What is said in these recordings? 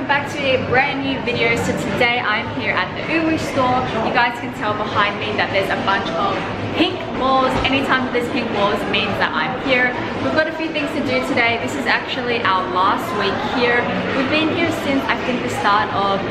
welcome back to a brand new video. So today I'm here at the HaoYouPhill store. You guys can tell behind me that there's a bunch of pink walls. Anytime there's pink walls means that I'm here. We've got a few things to do today. This is actually our last week here. We've been here since I think the start of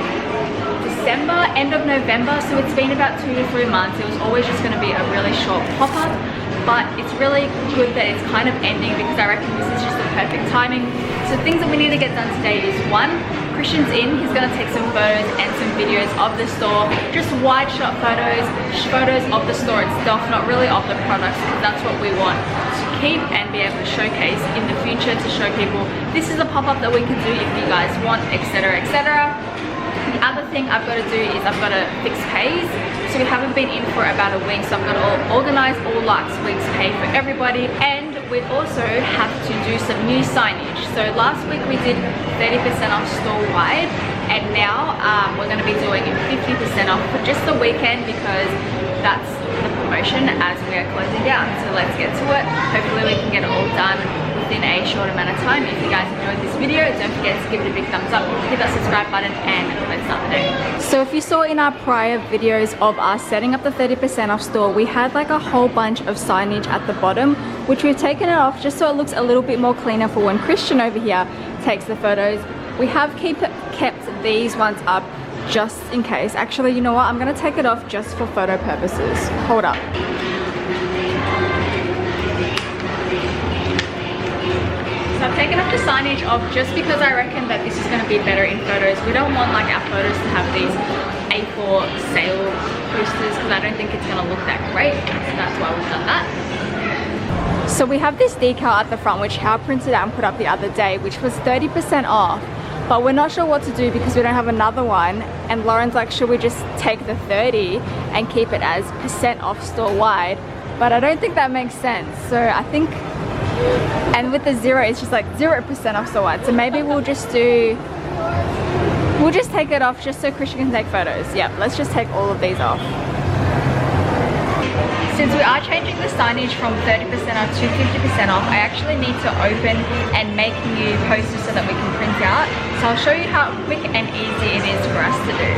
December, end of November, so it's been about 2 to 3 months. It was always just going to be a really short pop-up, but it's really good that it's kind of ending because I reckon this is just the perfect timing. So things that we need to get done today is one, Christian's in, he's going to take some photos and some videos of the store, just wide shot photos of the store itself, not really of the products, because that's what we want to keep and be able to showcase in the future to show people this is a pop-up that we can do if you guys want, etc, etc. The other thing I've got to do is I've got to fix pays. So we haven't been in for about a week, so I've got to organize all last week's pay for everybody, and we also have to do some new signage. So last week we did 30% off store-wide, and now we're going to be doing 50% off for just the weekend because that's the promotion as we are closing down. So let's get to it. Hopefully we can get it all done within a short amount of time. If you guys enjoyed this video, don't forget to give it a big thumbs up, hit that subscribe button, and let's start the day. So if you saw in our prior videos of us setting up the 30% off store, we had like a whole bunch of signage at the bottom, which we've taken it off just so it looks a little bit more cleaner for when Christian over here takes the photos. We have kept these ones up just in case. Actually, you know what? I'm going to take it off just for photo purposes. Hold up. So I've taken off the signage off just because I reckon that this is going to be better in photos. We don't want like our photos to have these A4 sale posters because I don't think it's going to look that great. So that's why we've done that. So we have this decal at the front which Hao printed out and put up the other day, which was 30% off. But we're not sure what to do because we don't have another one, and Lauren's like, should we just take the 30 and keep it as % off store wide? But I don't think that makes sense. So I think, and with the 0 it's just like 0% off store wide. So maybe we'll just take it off just so Christian can take photos. Yep, let's just take all of these off. Since we are changing the signage from 30% off to 50% off, I actually need to open and make new posters so that we can print out. So I'll show you how quick and easy it is for us to do.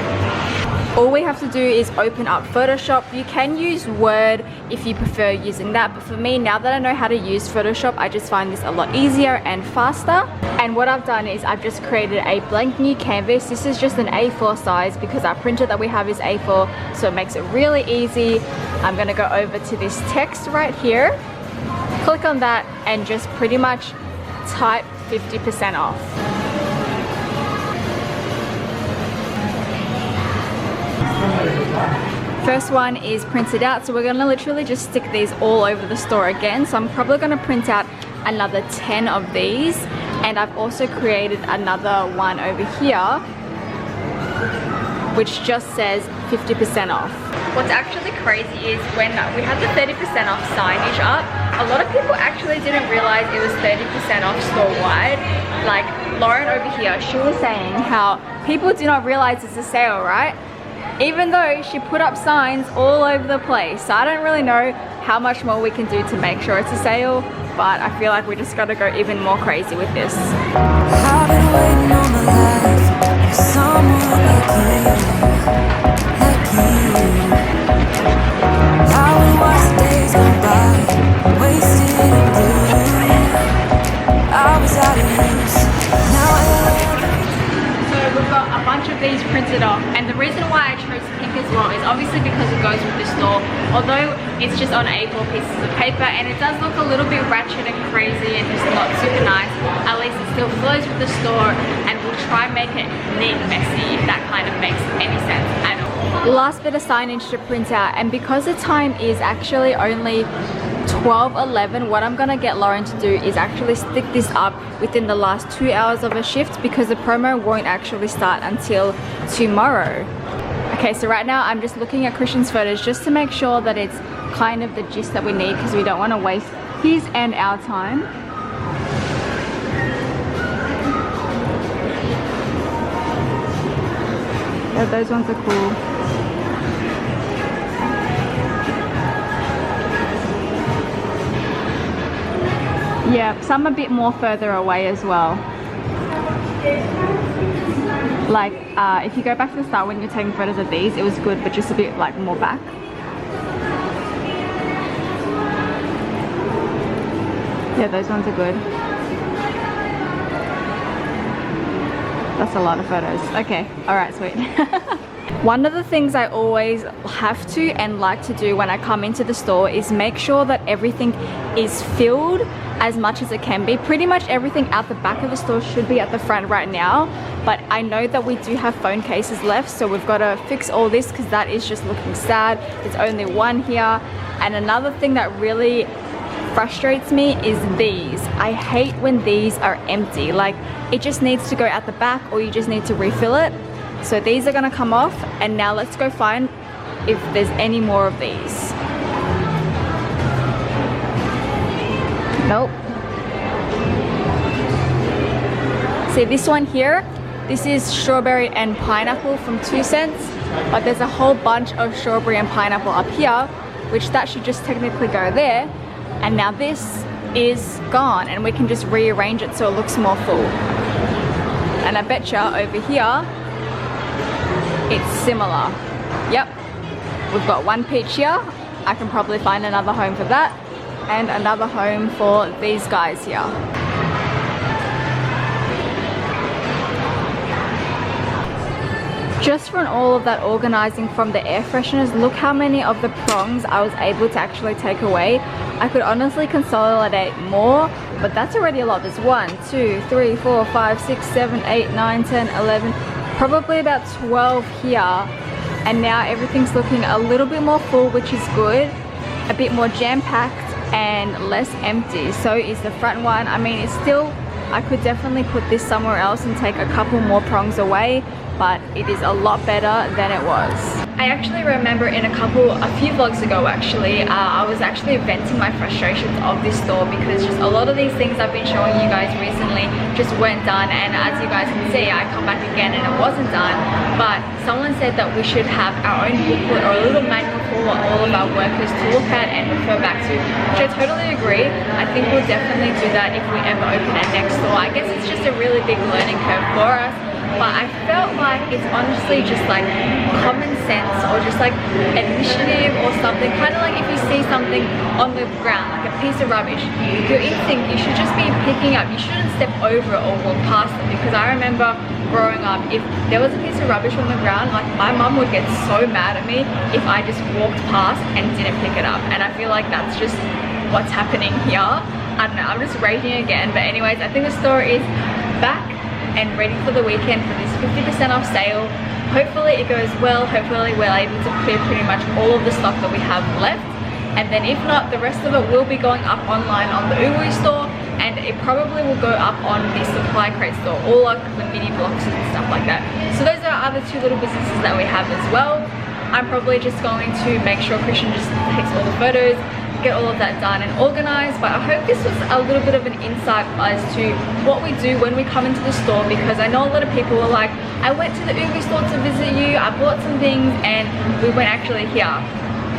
All we have to do is open up Photoshop. You can use Word if you prefer using that, but for me, now that I know how to use Photoshop, I just find this a lot easier and faster. And what I've done is I've just created a blank new canvas. This is just an A4 size because our printer that we have is A4, so it makes it really easy. I'm gonna go over to this text right here, click on that, and just pretty much type 50% off. First one is printed out, so we're gonna literally just stick these all over the store again. So I'm probably gonna print out another 10 of these, and I've also created another one over here which just says 50% off. What's actually crazy is when we had the 30% off signage up, a lot of people actually didn't realize it was 30% off store wide. Like Lauren over here, she was saying how people do not realize it's a sale, right? Even though she put up signs all over the place. So I don't really know how much more we can do to make sure it's a sale, but I feel like we just gotta go even more crazy with this. I've been waiting all my life for someone like you. I would watch the days go by, wasted in blue. I was out of use, now So we've got a bunch of these printed off, and the reason why I chose pink as well is obviously because it goes with the store. Although it's just on A4 pieces of paper and it does look a little bit ratchet and crazy and just not super nice, at least it still flows with the store, and we'll try and make it neat and messy if that kind of makes any sense at all. Last bit of signage to print out, and because the time is actually only 12:11, what I'm gonna get Lauren to do is actually stick this up within the last 2 hours of a shift because the promo won't actually start until tomorrow. Okay, so right now I'm just looking at Christian's photos just to make sure that it's kind of the gist that we need because we don't want to waste his and our time. Yeah, those ones are cool. Yeah, some a bit more further away as well. Like if you go back to the start when you're taking photos of these, it was good, but just a bit like more back. Yeah, those ones are good. That's a lot of photos. Okay, alright, sweet. One of the things I always have to and like to do when I come into the store is make sure that everything is filled as much as it can be. Pretty much everything out the back of the store should be at the front right now, but I know that we do have phone cases left, so we've got to fix all this because that is just looking sad. There's only one here. And another thing that really frustrates me is these. I hate when these are empty. Like, it just needs to go out the back, or you just need to refill it. So these are gonna come off, and now let's go find if there's any more of these. Nope. See this one here? This is strawberry and pineapple from 2 cents, but there's a whole bunch of strawberry and pineapple up here, which that should just technically go there. And now this is gone, and we can just rearrange it so it looks more full. And I betcha over here, it's similar. Yep, we've got one peach here. I can probably find another home for that, and another home for these guys here. Just from all of that organizing from the air fresheners, look how many of the prongs I was able to actually take away. I could honestly consolidate more, but that's already a lot. There's 1, 2, 3, 4, 5, 6, 7, 8, 9, 10, 11, probably about 12 here. And now everything's looking a little bit more full, which is good. A bit more jam-packed and less empty. So is the front one. I mean, it's still, I could definitely put this somewhere else and take a couple more prongs away, but it is a lot better than it was. I actually remember in a few vlogs ago actually, I was actually venting my frustrations of this store because just a lot of these things I've been showing you guys recently just weren't done, and as you guys can see, I come back again and it wasn't done. But someone said that we should have our own booklet or a little manual for all of our workers to look at and refer back to, which I totally agree. I think we'll definitely do that if we ever open our next store. I guess it's just a really big learning curve for us. But I felt like it's honestly just like common sense, or just like initiative or something. Kind of like if you see something on the ground, like a piece of rubbish, your instinct, you should just be picking up. You shouldn't step over it or walk past it, because I remember growing up, if there was a piece of rubbish on the ground, like my mum would get so mad at me if I just walked past and didn't pick it up. And I feel like that's just what's happening here. I don't know, I'm just raging again. But anyways, I think the store is back and ready for the weekend for this 50% off sale. Hopefully it goes well. Hopefully we're able to clear pretty much all of the stock that we have left, and then if not, the rest of it will be going up online on the Uwu store, and it probably will go up on the supply crate store, all like the mini blocks and stuff like that. So those are our other 2 little businesses that we have as well. I'm probably just going to make sure Christian just takes all the photos, get all of that done and organized. But I hope this was a little bit of an insight as to what we do when we come into the store, because I know a lot of people are like, I went to the Uwu store to visit you, I bought some things, and we weren't actually here.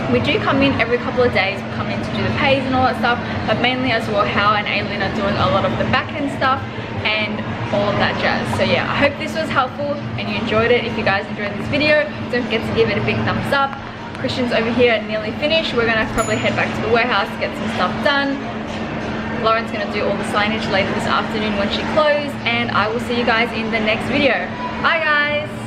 We do come in every couple of days. We come in to do the pays and all that stuff, but mainly as well, Hao and Aileen are doing a lot of the back end stuff and all of that jazz. So yeah, I hope this was helpful and you enjoyed it. If you guys enjoyed this video, don't forget to give it a big thumbs up. Christian's over here nearly finished. We're gonna probably head back to the warehouse to get some stuff done. Lauren's gonna do all the signage later this afternoon when she closes, and I will see you guys in the next video. Bye guys!